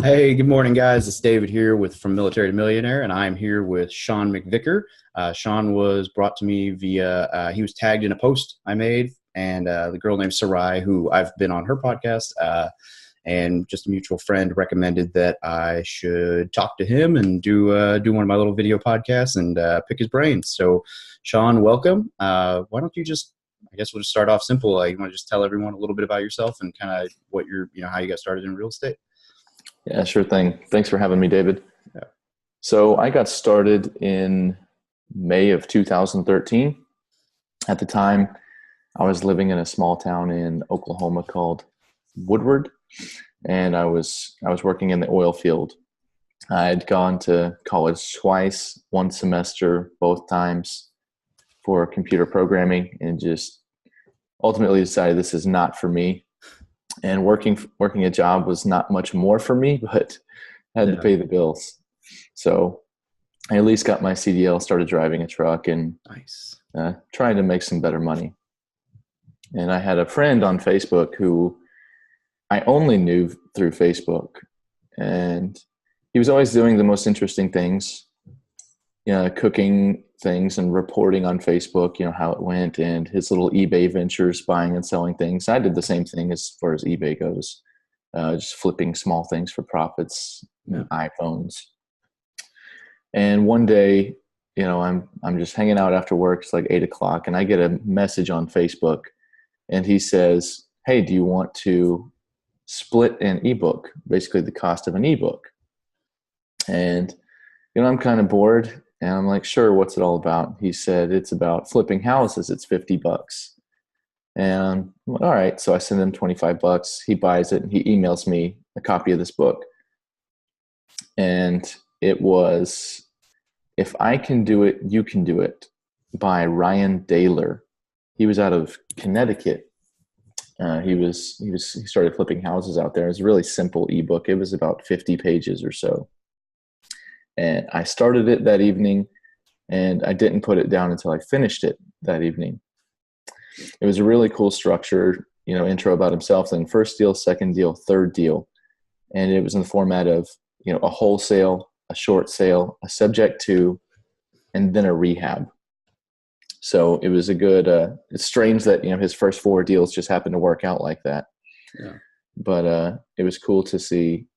Hey, good morning, guys. It's David here with From Military to Millionaire, and I'm here with Shawn McVicker. Shawn was brought to me via, he was tagged in a post I made, and the girl named Sarai, who I've been on her podcast, and just a mutual friend recommended that I should talk to him and do one of my little video podcasts and pick his brains. So, Shawn, welcome. Why don't you just, I guess we'll just start off simple. You want to just tell everyone a little bit about yourself and kind of what how you got started in real estate? Yeah, sure thing. Thanks for having me, David. Yeah. So I got started in May of 2013. At the time, I was living in a small town in Oklahoma called Woodward, and I was working in the oil field. I had gone to college twice, one semester, both times for computer programming, and just ultimately decided this is not for me. And working a job was not much more for me, but I had to pay the bills. So I at least got my CDL, started driving a truck, and Nice. Trying to make some better money. And I had a friend on Facebook who I only knew through Facebook, and he was always doing the most interesting things, cooking things and reporting on Facebook, how it went, and his little eBay ventures, buying and selling things. I did the same thing as far as eBay goes, just flipping small things for profits, iPhones. And one day, I'm just hanging out after work. It's like 8:00, and I get a message on Facebook, and he says, "Hey, do you want to split an ebook? Basically, the cost of an ebook." And I'm kind of bored. And I'm like, "Sure, what's it all about?" He said, "It's about flipping houses. It's $50. And I'm like, all right. So I send him $25. He buys it and he emails me a copy of this book. And it was "If I Can Do It, You Can Do It" by Ryan Daler. He was out of Connecticut. He started flipping houses out there. It was a really simple ebook. It was about 50 pages or so. And I started it that evening, and I didn't put it down until I finished it that evening. It was a really cool structure, intro about himself, then first deal, second deal, third deal. And it was in the format of, a wholesale, a short sale, a subject to, and then a rehab. So it was a good, it's strange that, his first four deals just happened to work out like that. Yeah. But it was cool to see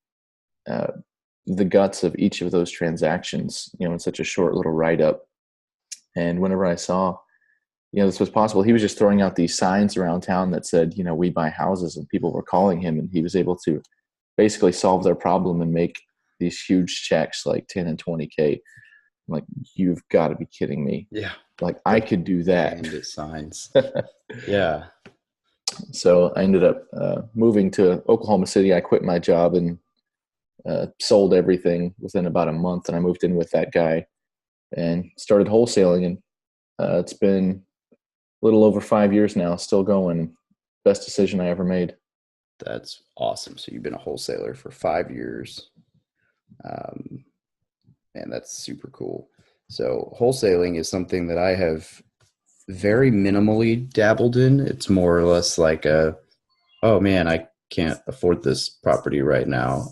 the guts of each of those transactions, in such a short little write-up. And whenever I saw, this was possible, he was just throwing out these signs around town that said, "We buy houses," and people were calling him, and he was able to basically solve their problem and make these huge checks, like 10 and 20K. I'm like, "You've got to be kidding me." Yeah. Like, I could do that. Bandit signs. Yeah. So I ended up moving to Oklahoma City. I quit my job and sold everything within about a month, and I moved in with that guy and started wholesaling. And it's been a little over 5 years now, still going. Best decision I ever made. That's awesome. So you've been a wholesaler for 5 years. Man, that's super cool. So wholesaling is something that I have very minimally dabbled in. It's more or less like oh man, I can't afford this property right now.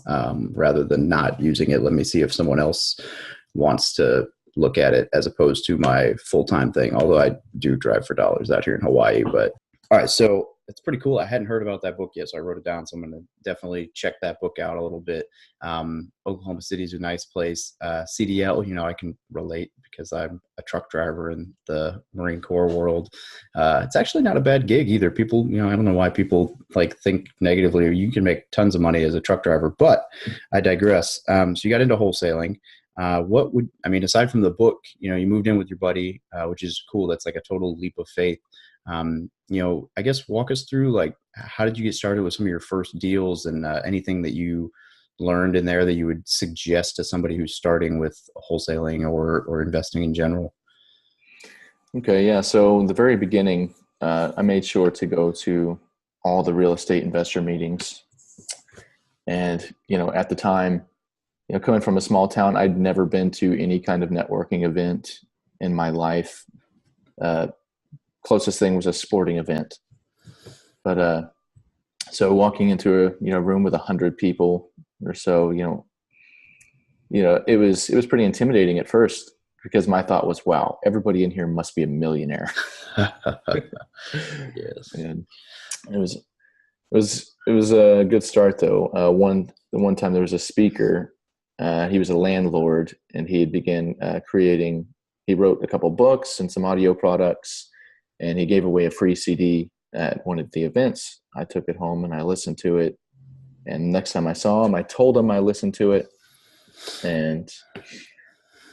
Rather than not using it, let me see if someone else wants to look at it, as opposed to my full-time thing. Although I do drive for dollars out here in Hawaii. But all right, so it's pretty cool. I hadn't heard about that book yet, so I wrote it down. So I'm going to definitely check that book out a little bit. Oklahoma City is a nice place. CDL, I can relate because I'm a truck driver in the Marine Corps world. It's actually not a bad gig either. People, I don't know why people think negatively. You can make tons of money as a truck driver, but I digress. So you got into wholesaling. Aside from the book, you moved in with your buddy, which is cool. That's like a total leap of faith. I guess walk us through, how did you get started with some of your first deals, and anything that you learned in there that you would suggest to somebody who's starting with wholesaling or investing in general? Okay. Yeah. So in the very beginning, I made sure to go to all the real estate investor meetings. And, at the time, coming from a small town, I'd never been to any kind of networking event in my life. Closest thing was a sporting event. But so walking into a room with 100 people, or so, it was pretty intimidating at first because my thought was, wow, everybody in here must be a millionaire. Yes. And it was a good start though. The one time there was a speaker, he was a landlord, and he had began creating. He wrote a couple books and some audio products, and he gave away a free CD at one of the events. I took it home and I listened to it. And next time I saw him, I told him I listened to it, and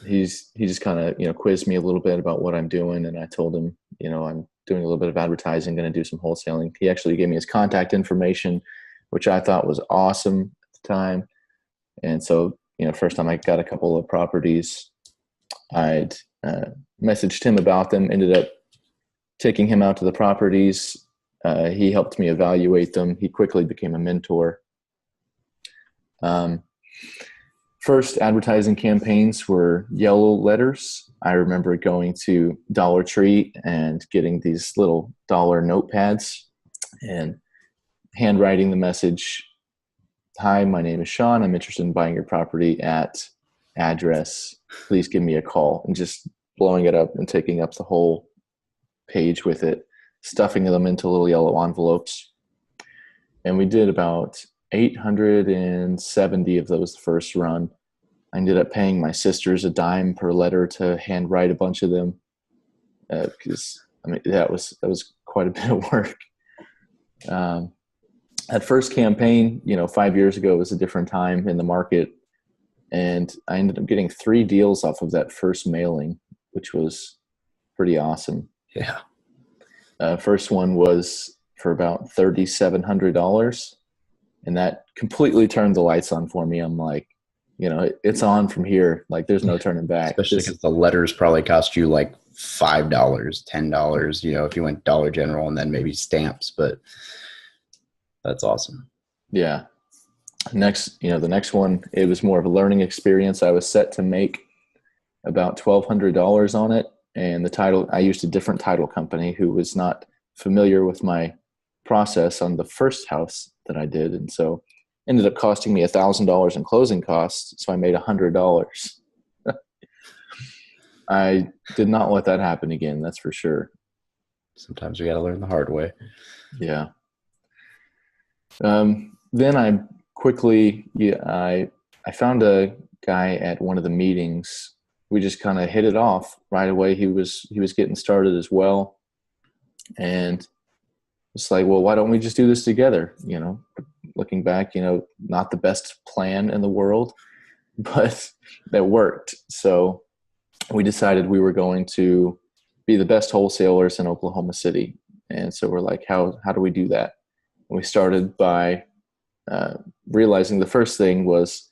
he just kind of quizzed me a little bit about what I'm doing, and I told him I'm doing a little bit of advertising, going to do some wholesaling. He actually gave me his contact information, which I thought was awesome at the time. And so first time I got a couple of properties, I'd messaged him about them, ended up taking him out to the properties. He helped me evaluate them. He quickly became a mentor. First advertising campaigns were yellow letters. I remember going to Dollar Tree and getting these little dollar notepads and handwriting the message, "Hi, my name is Shawn. I'm interested in buying your property at address. Please give me a call," and just blowing it up and taking up the whole page with it, stuffing them into little yellow envelopes. And we did about 870 of those the first run. I ended up paying my sisters $0.10 per letter to handwrite a bunch of them, because that was quite a bit of work. That first campaign, 5 years ago, was a different time in the market, and I ended up getting 3 deals off of that first mailing, which was pretty awesome. Yeah. First one was for about $3,700. And that completely turned the lights on for me. I'm like, it's on from here. Like, there's no turning back. Especially because the letters probably cost you like $5, $10, if you went Dollar General and then maybe stamps. But that's awesome. Yeah. The next one, it was more of a learning experience. I was set to make about $1,200 on it. And the title, I used a different title company who was not familiar with my process on the first house that I did. And so ended up costing me $1,000 in closing costs. So I made $100. I did not let that happen again. That's for sure. Sometimes we got to learn the hard way. Yeah. Then I quickly, I found a guy at one of the meetings. We just kind of hit it off right away. He was getting started as well. And it's like, well, why don't we just do this together? Looking back, not the best plan in the world, but that worked. So we decided we were going to be the best wholesalers in Oklahoma City. And so we're like, how do we do that? And we started by realizing the first thing was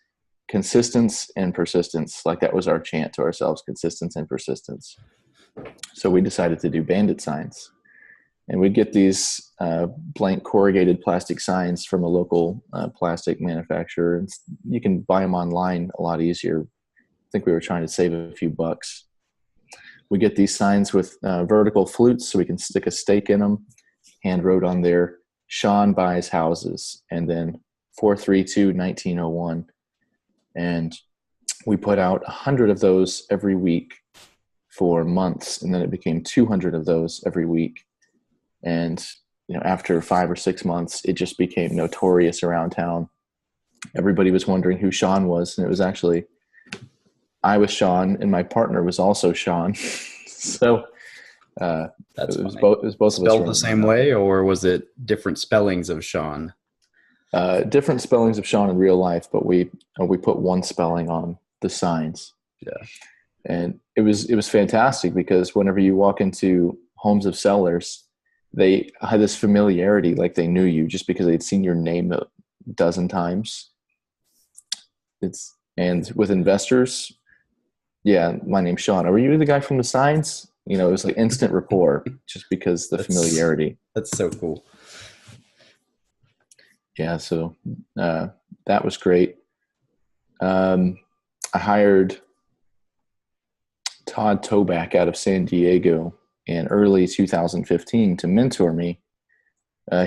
consistence and persistence. Like, that was our chant to ourselves, consistence and persistence. So we decided to do bandit signs. And we'd get these blank corrugated plastic signs from a local plastic manufacturer. And you can buy them online a lot easier. I think we were trying to save a few bucks. We get these signs with vertical flutes so we can stick a stake in them. Hand wrote on there, "Shawn buys houses," and then 432-1901. And we put out 100 of those every week for months. And then it became 200 of those every week. And, after 5 or 6 months, it just became notorious around town. Everybody was wondering who Shawn was. And it was actually, I was Shawn and my partner was also Shawn. So That's it was both of us. Spelled the same way, or was it different spellings of Shawn? Different spellings of Shawn in real life, but we put one spelling on the signs. Yeah. And it was fantastic because whenever you walk into homes of sellers, they had this familiarity, like they knew you just because they'd seen your name a dozen times. And with investors, yeah, my name's Shawn. Are you the guy from the signs? It was like instant rapport just because the familiarity. That's so cool. Yeah, so that was great. I hired Todd Toback out of San Diego in early 2015 to mentor me.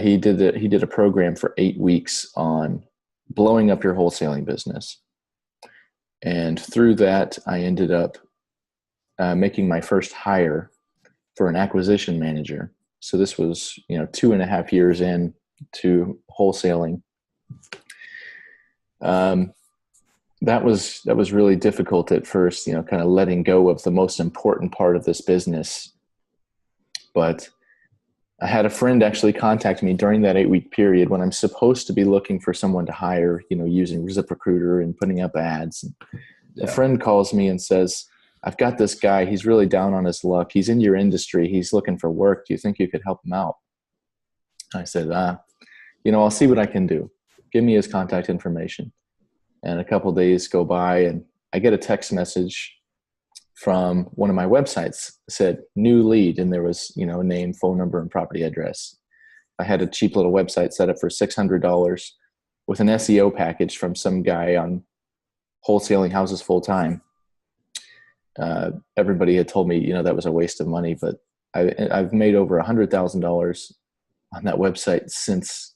He did a program for 8 weeks on blowing up your wholesaling business. And through that, I ended up making my first hire for an acquisition manager. So this was, 2.5 years in to wholesaling. That was really difficult at first, kind of letting go of the most important part of this business. But I had a friend actually contact me during that 8-week period when I'm supposed to be looking for someone to hire, using ZipRecruiter and putting up ads. A friend calls me and says, I've got this guy. He's really down on his luck. He's in your industry. He's looking for work. Do you think you could help him out? I said, I'll see what I can do. Give me his contact information. And a couple of days go by and I get a text message from one of my websites that said new lead. And there was, a name, phone number, and property address. I had a cheap little website set up for $600 with an SEO package from some guy on wholesaling houses full time. Everybody had told me, that was a waste of money, but I've made over $100,000 on that website since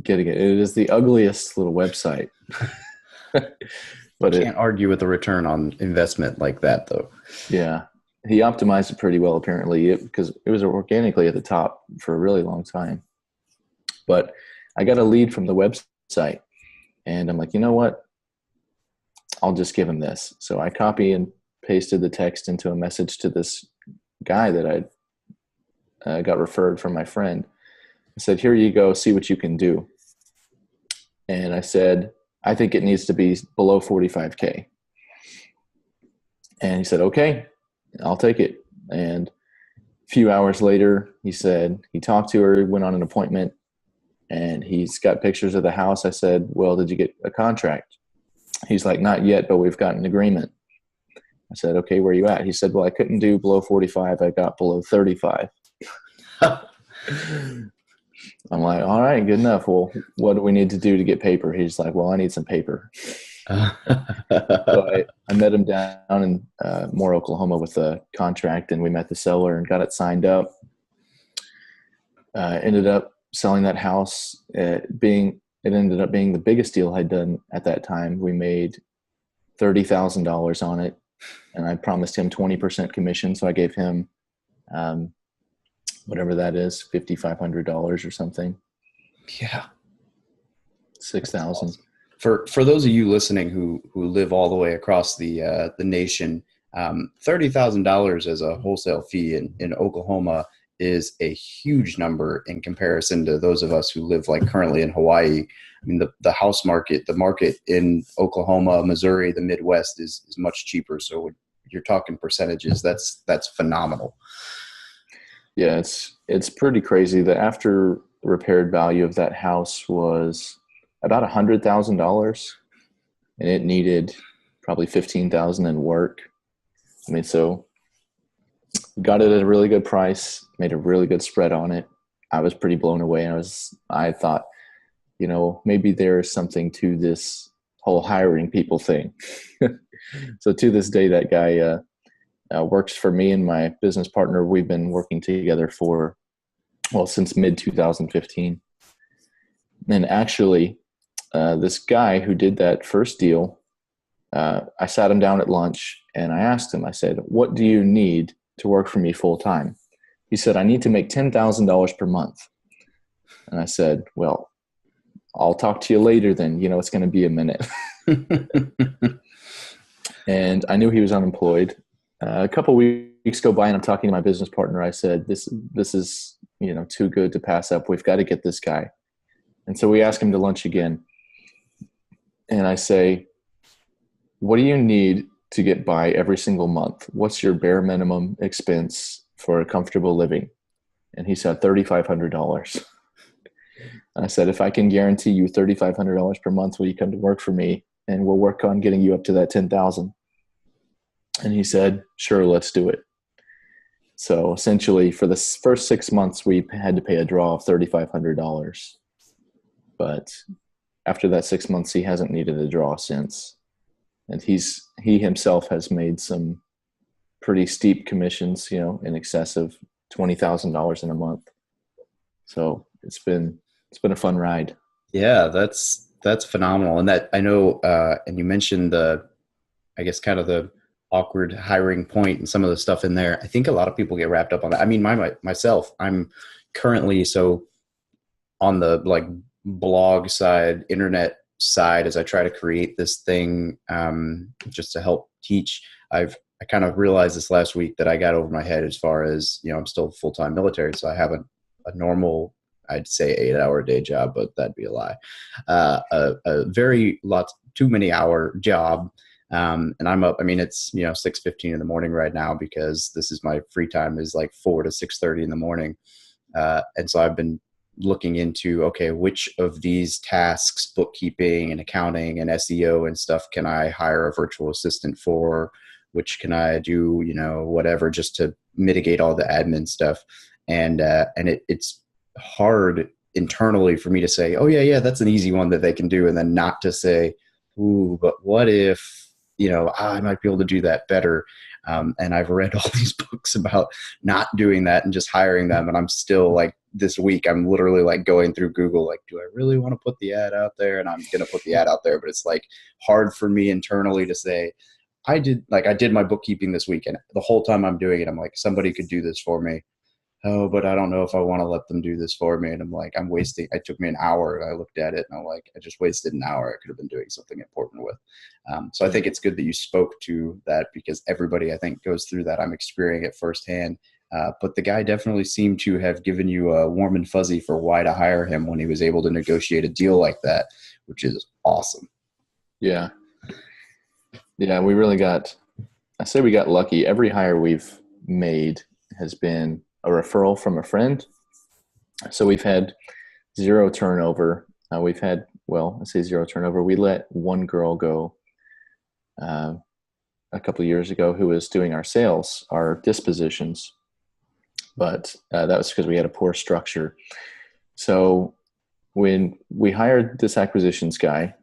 getting it. It is the ugliest little website. But you can't argue with a return on investment like that, though. Yeah. He optimized it pretty well, apparently, because it was organically at the top for a really long time. But I got a lead from the website, and I'm like, you know what? I'll just give him this. So I copy and pasted the text into a message to this guy that I got referred from my friend. I said, here you go. See what you can do. And I said, I think it needs to be below 45K. And he said, okay, I'll take it. And a few hours later, he said he talked to her, went on an appointment, and he's got pictures of the house. I said, well, did you get a contract? He's like, not yet, but we've got an agreement. I said, okay, where are you at? He said, well, I couldn't do below 45. I got below 35. I'm like, all right, good enough. Well, what do we need to do to get paper? He's like, well, I need some paper. So I met him down in Moore, Oklahoma with a contract, and we met the seller and got it signed up. Ended up selling that house. It ended up being the biggest deal I'd done at that time. We made $30,000 on it, and I promised him 20% commission. So I gave him whatever that is, $5,500 or something. Yeah. $6,000. Awesome. For those of you listening who live all the way across the nation, $30,000 as a wholesale fee in Oklahoma is a huge number in comparison to those of us who live like currently in Hawaii. I mean, the house market, the market in Oklahoma, Missouri, the Midwest is much cheaper. So when you're talking percentages, that's phenomenal. Yeah, it's pretty crazy. The after repaired value of that house was about $100,000, and it needed probably $15,000 in work. I mean, so got it at a really good price, made a really good spread on it. I was pretty blown away. I thought, maybe there's something to this whole hiring people thing. So to this day, that guy works for me and my business partner. We've been working together since mid 2015. And actually, this guy who did that first deal, I sat him down at lunch and I asked him, I said, what do you need to work for me full time? He said, I need to make $10,000 per month. And I said, well, I'll talk to you later then. It's going to be a minute. And I knew he was unemployed. A couple weeks go by and I'm talking to my business partner. I said, this is, too good to pass up. We've got to get this guy. And so we ask him to lunch again. And I say, what do you need to get by every single month? What's your bare minimum expense for a comfortable living? And he said, $3,500. I said, if I can guarantee you $3,500 per month, will you come to work for me? And we'll work on getting you up to that 10,000. And he said, sure, let's do it. So essentially for the first 6 months, we had to pay a draw of $3,500. But after that 6 months, he hasn't needed a draw since. And he himself has made some pretty steep commissions, in excess of $20,000 in a month. So it's been a fun ride. Yeah, that's That's phenomenal. And that I know, and you mentioned I guess kind of the awkward hiring point and some of the stuff in there. I think a lot of people get wrapped up on that. I mean, myself, I'm currently so on the like blog side, internet side, as I try to create this thing just to help teach. I kind of realized this last week that I got over my head as far as, I'm still full-time military, so I have a normal, I'd say 8-hour day job, but that'd be a lie. A very lot too many hour job. And I'm up, I mean, it's, 6:15 in the morning right now because this is my free time is like 4 to 6:30 in the morning. And so I've been looking into, okay, which of these tasks, bookkeeping and accounting and SEO and stuff, can I hire a virtual assistant for? Which can I do, whatever, just to mitigate all the admin stuff. And it's hard internally for me to say, oh yeah, that's an easy one that they can do. And then not to say, ooh, but what if, I might be able to do that better. And I've read all these books about not doing that and just hiring them. And I'm still like, this week, I'm literally like going through Google, like, do I really want to put the ad out there? And I'm going to put the ad out there, but it's like hard for me internally to say, I did my bookkeeping this week. And the whole time I'm doing it, I'm like, somebody could do this for me. Oh, but I don't know if I want to let them do this for me. And I'm like, it took me an hour and I looked at it and I'm like, I just wasted an hour. I could have been doing something important with. So I think it's good that you spoke to that because everybody, I think, goes through that. I'm experiencing it firsthand. But the guy definitely seemed to have given you a warm and fuzzy for why to hire him when he was able to negotiate a deal like that, which is awesome. Yeah. Yeah, we got lucky. Every hire we've made has been a referral from a friend. So we've had zero turnover. I say zero turnover. We let one girl go a couple of years ago who was doing our sales, our dispositions. But that was because we had a poor structure. So when we hired this acquisitions guy,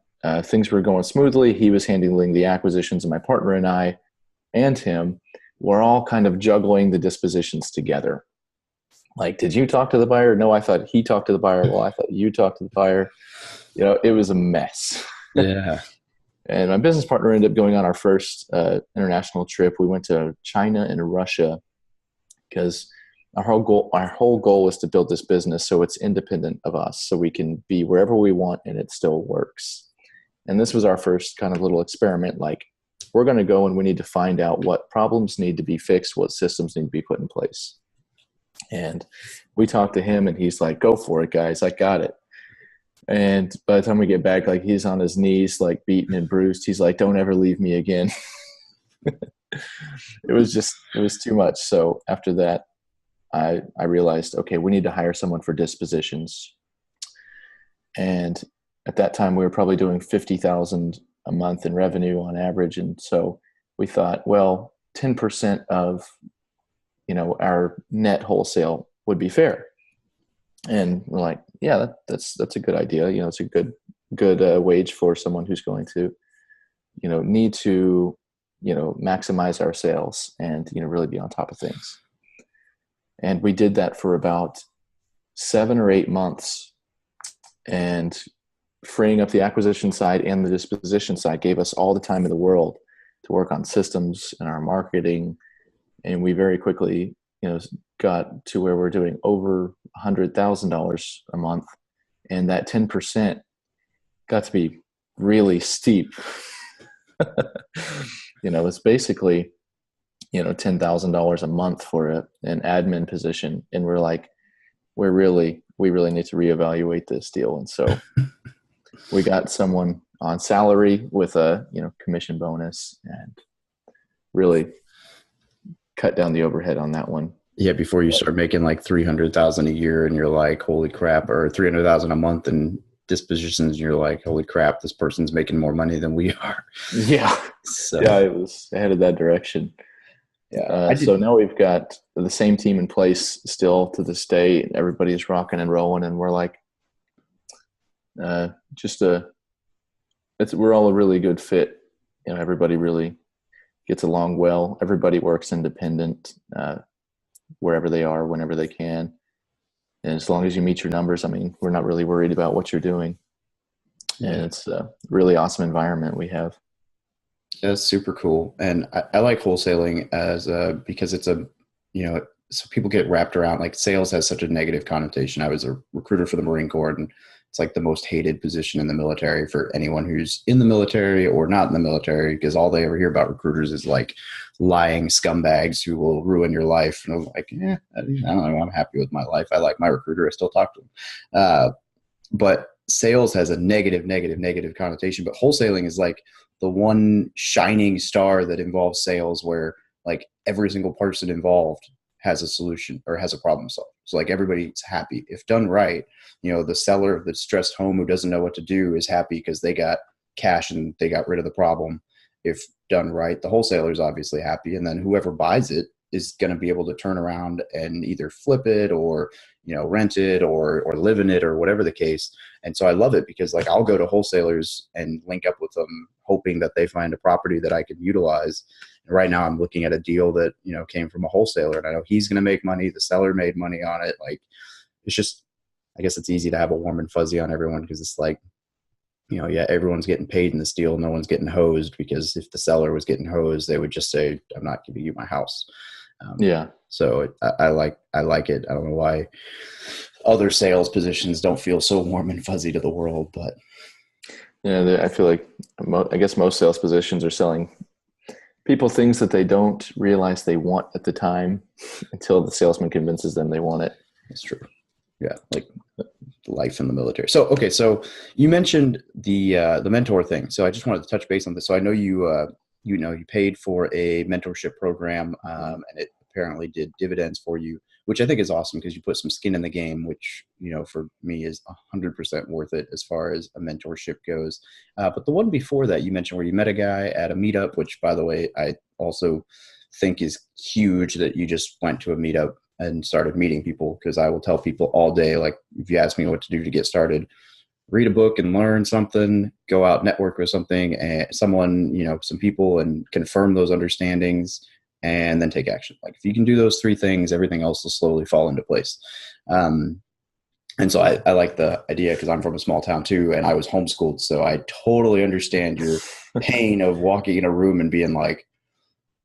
things were going smoothly. He was handling the acquisitions, and my partner and I and him were all kind of juggling the dispositions together. Like, did you talk to the buyer? No, I thought he talked to the buyer. Well, I thought you talked to the buyer. It was a mess. Yeah. And my business partner ended up going on our first international trip. We went to China and Russia because our whole goal was to build this business so it's independent of us, so we can be wherever we want and it still works. And this was our first kind of little experiment. Like, we're going to go and we need to find out what problems need to be fixed, what systems need to be put in place. And we talked to him and he's like, go for it, guys. I got it. And by the time we get back, like, he's on his knees, like beaten and bruised. He's like, don't ever leave me again. It was too much. So after that, I realized, okay, we need to hire someone for dispositions. And at that time we were probably doing 50,000 a month in revenue on average. And so we thought, well, 10% of, our net wholesale would be fair. And we're like, yeah, that's a good idea. It's a good wage for someone who's going to, need to, maximize our sales and, really be on top of things. And we did that for about 7 or 8 months, and freeing up the acquisition side and the disposition side gave us all the time in the world to work on systems and our marketing. And we very quickly, got to where we're doing over $100,000 a month. And that 10% got to be really steep. It's basically, $10,000 a month for an admin position. And we're like, we really need to reevaluate this deal. And so we got someone on salary with a, commission bonus, and really cut down the overhead on that one. Yeah. Before you start making like 300,000 a year and you're like, holy crap, or 300,000 a month in dispositions. And you're like, holy crap, this person's making more money than we are. Yeah. So, yeah, it was headed that direction. Yeah. So now we've got the same team in place still to this day. Everybody's rocking and rolling, and we're like, we're all a really good fit. Everybody really gets along well. Everybody works independent, wherever they are, whenever they can. And as long as you meet your numbers, I mean, we're not really worried about what you're doing. And it's a really awesome environment we have. That's super cool. And I like wholesaling as because it's a, you know, so people get wrapped around like sales has such a negative connotation. I was a recruiter for the Marine Corps, and it's like the most hated position in the military for anyone who's in the military or not in the military, because all they ever hear about recruiters is like lying scumbags who will ruin your life. And I'm like, yeah, I don't know. I'm happy with my life. I like my recruiter. I still talk to him. But sales has a negative connotation. But wholesaling is like the one shining star that involves sales, where like every single person involved has a solution or has a problem solved. So like everybody's happy if done right. You know, the seller of the stressed home who doesn't know what to do is happy because they got cash and they got rid of the problem. If done right, the wholesaler is obviously happy, and then whoever buys it is going to be able to turn around and either flip it or, you know, rent it or live in it or whatever the case. And so I love it because like I'll go to wholesalers and link up with them hoping that they find a property that I can utilize. And right now I'm looking at a deal that, you know, came from a wholesaler, and I know he's going to make money. The seller made money on it. Like it's just, I guess it's easy to have a warm and fuzzy on everyone because it's like, you know, yeah, everyone's getting paid in this deal. No one's getting hosed, because if the seller was getting hosed, they would just say, I'm not giving you my house. Yeah. So I like it. I don't know why other sales positions don't feel so warm and fuzzy to the world, but Yeah. I feel like I guess most sales positions are selling people things that they don't realize they want at the time until the salesman convinces them they want it. it's true. Yeah, like life in the military. So okay, so you mentioned the mentor thing. So I just wanted to touch base on this. So I know you know you paid for a mentorship program, and it apparently did dividends for you, which I think is awesome because you put some skin in the game, which, you know, for me is 100% worth it as far as a mentorship goes. But the one before that you mentioned where you met a guy at a meetup, which by the way I also think is huge that you just went to a meetup and started meeting people, because I will tell people all day, like if you ask me what to do to get started, read a book and learn something, go out, network with something and someone, you know, some people, and confirm those understandings, and then take action. Like if you can do those three things, everything else will slowly fall into place. Um, and so I like the idea because I'm from a small town too, and I was homeschooled. So I totally understand your pain of walking in a room and being like,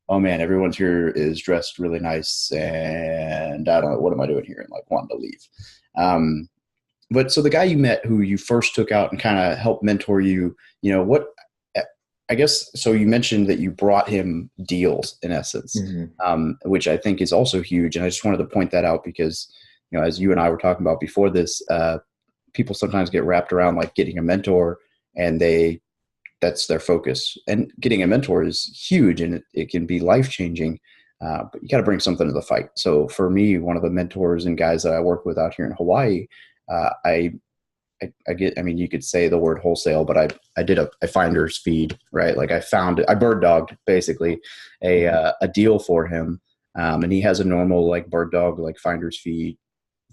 oh man, everyone's here is dressed really nice, and I don't know, what am I doing here? And like wanting to leave. Um, but so the guy you met who you first took out and kind of helped mentor you, you know, what, I guess, so you mentioned that you brought him deals in essence, Mm-hmm. which I think is also huge. And I just wanted to point that out because, you know, as you and I were talking about before this, people sometimes get wrapped around like getting a mentor, and that's their focus. And getting a mentor is huge, and it can be life changing. But you got to bring something to the fight. So for me, one of the mentors and guys that I work with out here in Hawaii, uh, I, I get, I mean, you could say the word wholesale, but I did a finder's feed, right? Like I bird dogged basically a deal for him. And he has a normal like bird dog, like finder's fee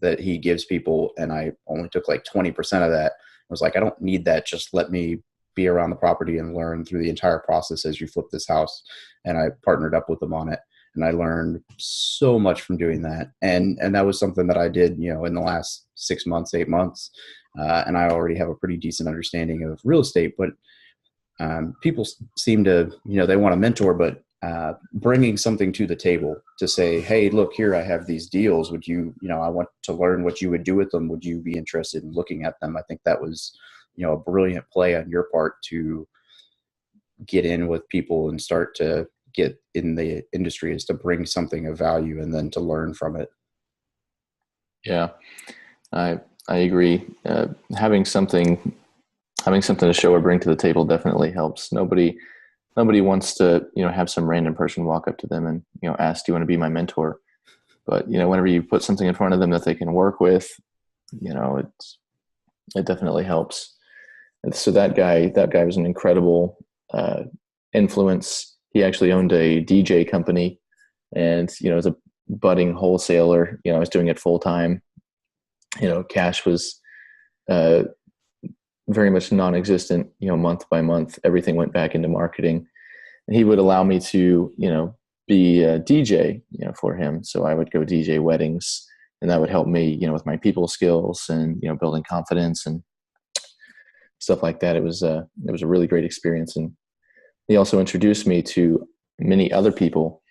that he gives people. And I only took like 20% of that. I was like, I don't need that. Just let me be around the property and learn through the entire process as you flip this house. And I partnered up with them on it. And I learned so much from doing that. And that was something that I did, you know, in the last 6 months, 8 months. And I already have a pretty decent understanding of real estate, but people seem to, you know, they want a mentor, but bringing something to the table to say, hey, look here, I have these deals. Would you, you know, I want to learn what you would do with them. Would you be interested in looking at them? I think that was, you know, a brilliant play on your part to get in with people and start to get in the industry, is to bring something of value and then to learn from it. Yeah, I agree. Having something to show or bring to the table definitely helps. Nobody wants to, you know, have some random person walk up to them and, you know, ask, do you want to be my mentor? But, you know, whenever you put something in front of them that they can work with, you know, it definitely helps. And so that guy was an incredible influence. He actually owned a DJ company, and, you know, as a budding wholesaler, you know, I was doing it full time. You know, cash was uh, very much non-existent. You know, month by month, everything went back into marketing. And he would allow me to, you know, be a DJ, you know, for him. So I would go DJ weddings, and that would help me, you know, with my people skills and, you know, building confidence. And stuff like that. It was a really great experience. And he also introduced me to many other people,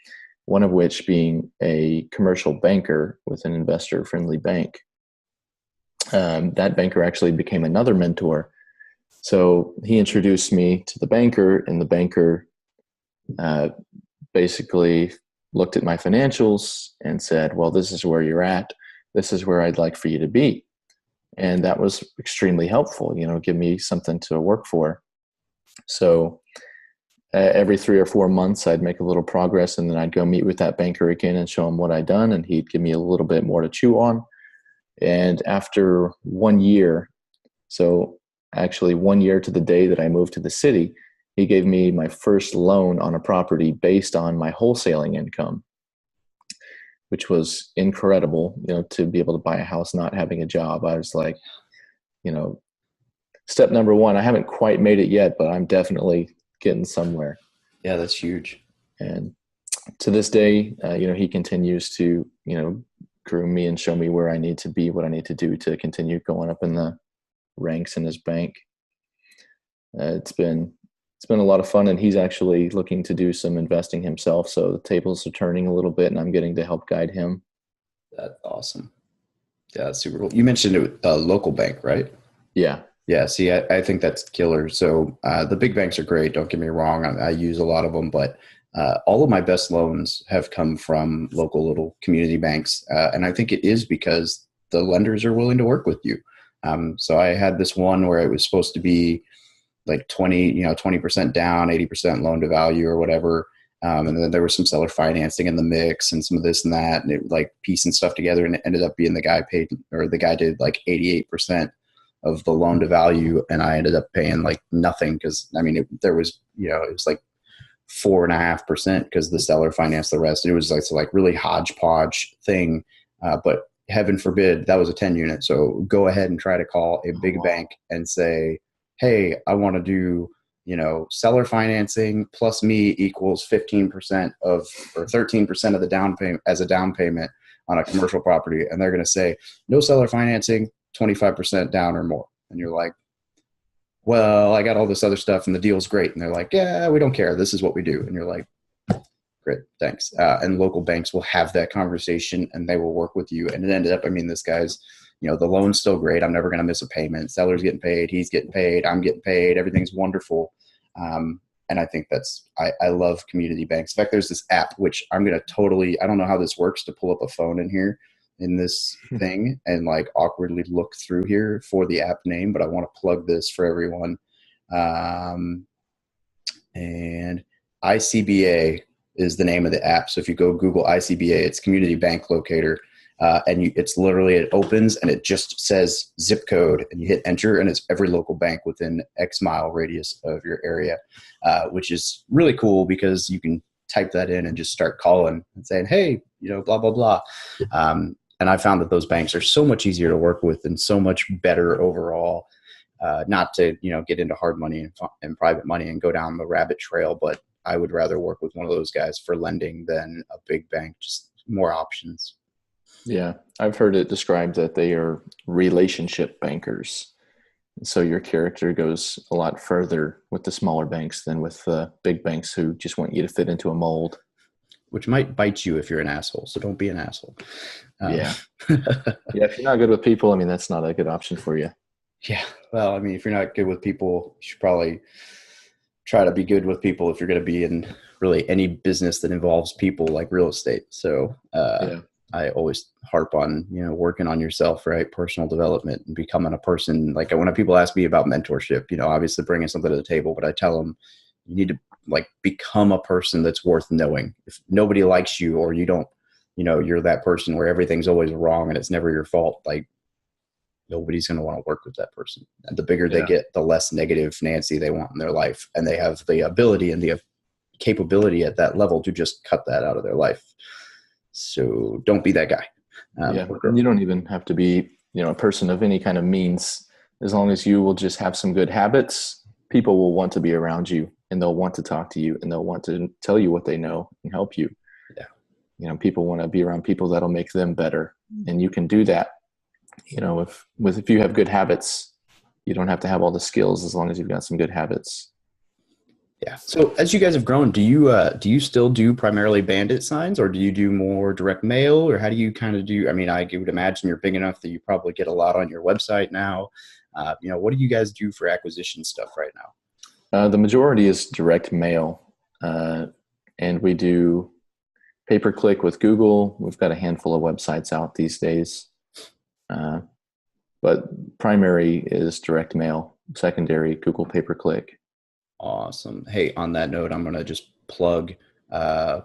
one of which being a commercial banker with an investor friendly bank. That banker actually became another mentor. So he introduced me to the banker, and the banker basically looked at my financials and said, well, this is where you're at. This is where I'd like for you to be. And that was extremely helpful, give me something to work for. So every 3 or 4 months, I'd make a little progress, and then I'd go meet with that banker again and show him what I'd done, and he'd give me a little bit more to chew on. And after 1 year, so actually 1 year to the day that I moved to the city, he gave me my first loan on a property based on my wholesaling income, which was incredible, to be able to buy a house not having a job. I was like, step number one, I haven't quite made it yet, but I'm definitely getting somewhere. Yeah, that's huge. And to this day, he continues to, groom me and show me where I need to be, what I need to do to continue going up in the ranks in his bank. It's been a lot of fun, and he's actually looking to do some investing himself. So the tables are turning a little bit, and I'm getting to help guide him. That's awesome. Yeah, that's super cool. You mentioned it, a local bank, right? Yeah. Yeah. See, I think that's killer. So the big banks are great. Don't get me wrong. I use a lot of them, but all of my best loans have come from local little community banks. And I think it is because the lenders are willing to work with you. So I had this one where it was supposed to be like 20% down, 80% loan to value or whatever. And then there was some seller financing in the mix and some of this and that, and it like piecing stuff together, and it ended up being the guy did like 88% of the loan to value. And I ended up paying like nothing. Cause I mean, it was like 4.5% because the seller financed the rest. It was like really hodgepodge thing. But heaven forbid that was a 10 unit. So go ahead and try to call a big bank and say, hey, I want to do, seller financing plus me equals 15% or 13% of the down payment as a down payment on a commercial property. And they're going to say no seller financing, 25% down or more. And you're like, well, I got all this other stuff and the deal's great. And they're like, yeah, we don't care. This is what we do. And you're like, great, thanks. And local banks will have that conversation and they will work with you. And it ended up, this guy's, the loan's still great. I'm never going to miss a payment. Seller's getting paid. He's getting paid. I'm getting paid. Everything's wonderful. And I think I love community banks. In fact, there's this app, which I don't know how this works to pull up a phone in here in this thing and like awkwardly look through here for the app name, but I want to plug this for everyone. And ICBA is the name of the app. So if you go Google ICBA, it's Community Bank Locator. It's literally, it opens and it just says zip code and you hit enter and it's every local bank within X mile radius of your area, which is really cool because you can type that in and just start calling and saying, hey, blah, blah, blah. And I found that those banks are so much easier to work with and so much better overall, not to, get into hard money and private money and go down the rabbit trail. But I would rather work with one of those guys for lending than a big bank, just more options. Yeah, I've heard it described that they are relationship bankers. So your character goes a lot further with the smaller banks than with the big banks who just want you to fit into a mold. Which might bite you if you're an asshole. So don't be an asshole. Yeah. Yeah, if you're not good with people, that's not a good option for you. Yeah. Well, if you're not good with people, you should probably try to be good with people if you're going to be in really any business that involves people like real estate. So I always harp on, working on yourself, right? Personal development and becoming a person. Like when people ask me about mentorship, obviously bringing something to the table, but I tell them you need to become a person that's worth knowing. If nobody likes you or you don't, you're that person where everything's always wrong and it's never your fault. Like nobody's going to want to work with that person. And the bigger they get, the less negative Nancy they want in their life. And they have the ability and the capability at that level to just cut that out of their life. So don't be that guy. You don't even have to be, a person of any kind of means. As long as you will just have some good habits, people will want to be around you and they'll want to talk to you and they'll want to tell you what they know and help you. Yeah. People want to be around people that'll make them better. And you can do that, if you have good habits, you don't have to have all the skills as long as you've got some good habits. Yeah. So as you guys have grown, do you still do primarily bandit signs, or do you do more direct mail, or how do you kind of do? I mean, I would imagine you're big enough that you probably get a lot on your website now. What do you guys do for acquisition stuff right now? The majority is direct mail, and we do pay-per-click with Google. We've got a handful of websites out these days, uh, but primary is direct mail, secondary Google pay-per-click. Awesome. Hey, on that note, I'm gonna just plug. I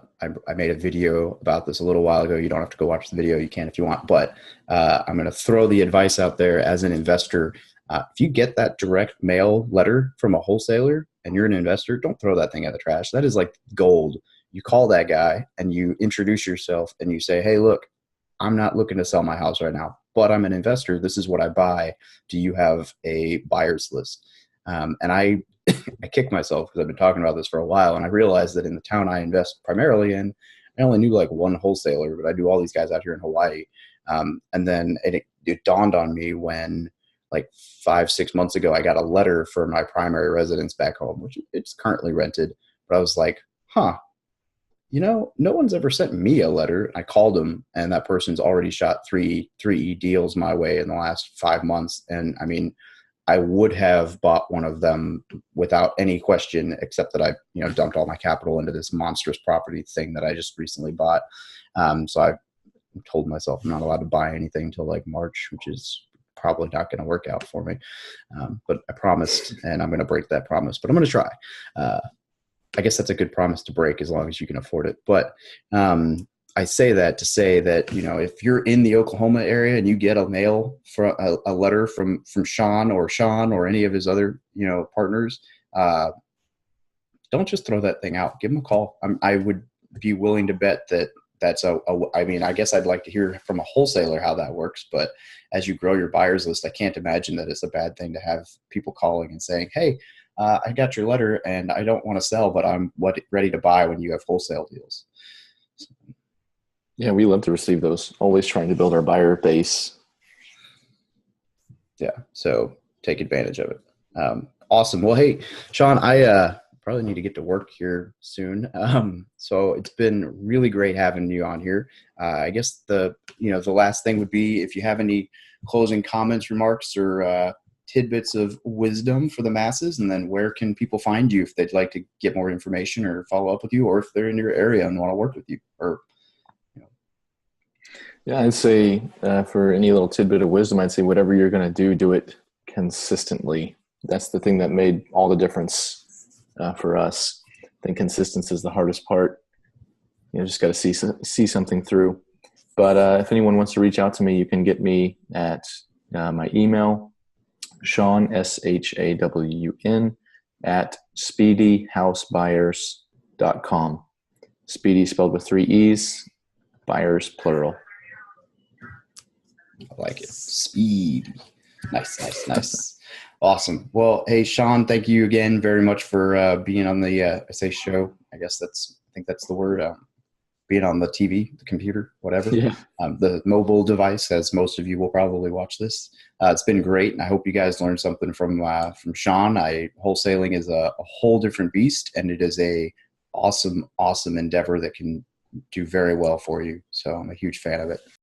made a video about this a little while ago. You don't have to go watch the video. You can if you want, but I'm gonna throw the advice out there as an investor. If you get that direct mail letter from a wholesaler and you're an investor, don't throw that thing in the trash. That is like gold. You call that guy and you introduce yourself and you say, "Hey, look, I'm not looking to sell my house right now, but I'm an investor. This is what I buy. Do you have a buyer's list?" And I kick myself because I've been talking about this for a while, and I realized that in the town I invest primarily in, I only knew like one wholesaler, but I do all these guys out here in Hawaii. And then it dawned on me when, like 5, 6 months ago, I got a letter for my primary residence back home, which it's currently rented. But I was like, huh, no one's ever sent me a letter. I called them, and that person's already shot three deals my way in the last 5 months. And I mean, I would have bought one of them without any question, except that I, dumped all my capital into this monstrous property thing that I just recently bought. So I told myself I'm not allowed to buy anything till like March, which is probably not going to work out for me. But I promised, and I'm going to break that promise, but I'm going to try. I guess that's a good promise to break as long as you can afford it. But I say that to say that, if you're in the Oklahoma area and you get a mail from a letter from Shawn or any of his other, partners, don't just throw that thing out. Give him a call. I would be willing to bet that that's I mean, I guess I'd like to hear from a wholesaler how that works, but as you grow your buyers list, I can't imagine that it's a bad thing to have people calling and saying, "Hey, I got your letter and I don't want to sell, but I'm ready to buy when you have wholesale deals." Yeah, we love to receive those. Always trying to build our buyer base. Yeah, so take advantage of it. Awesome. Well, hey, Shawn, I probably need to get to work here soon. So it's been really great having you on here. I guess the last thing would be if you have any closing comments, remarks, or tidbits of wisdom for the masses, and then where can people find you if they'd like to get more information or follow up with you, or if they're in your area and want to work with you, or Yeah, I'd say for any little tidbit of wisdom, I'd say whatever you're going to do it consistently. That's the thing that made all the difference for us. I think consistency is the hardest part. Just got to see something through. But if anyone wants to reach out to me, you can get me at my email, Shawn, SHAWN, at speedyhousebuyers.com. Speedy spelled with 3 E's, buyers plural. I like it. Speed. Nice. Awesome. Well, hey, Shawn, thank you again very much for being on the I say show. I think that's the word. Being on the TV, the computer, whatever. Yeah. The mobile device, as most of you will probably watch this. It's been great, and I hope you guys learned something from Shawn. Wholesaling is a whole different beast, and it is a awesome endeavor that can do very well for you. So I'm a huge fan of it.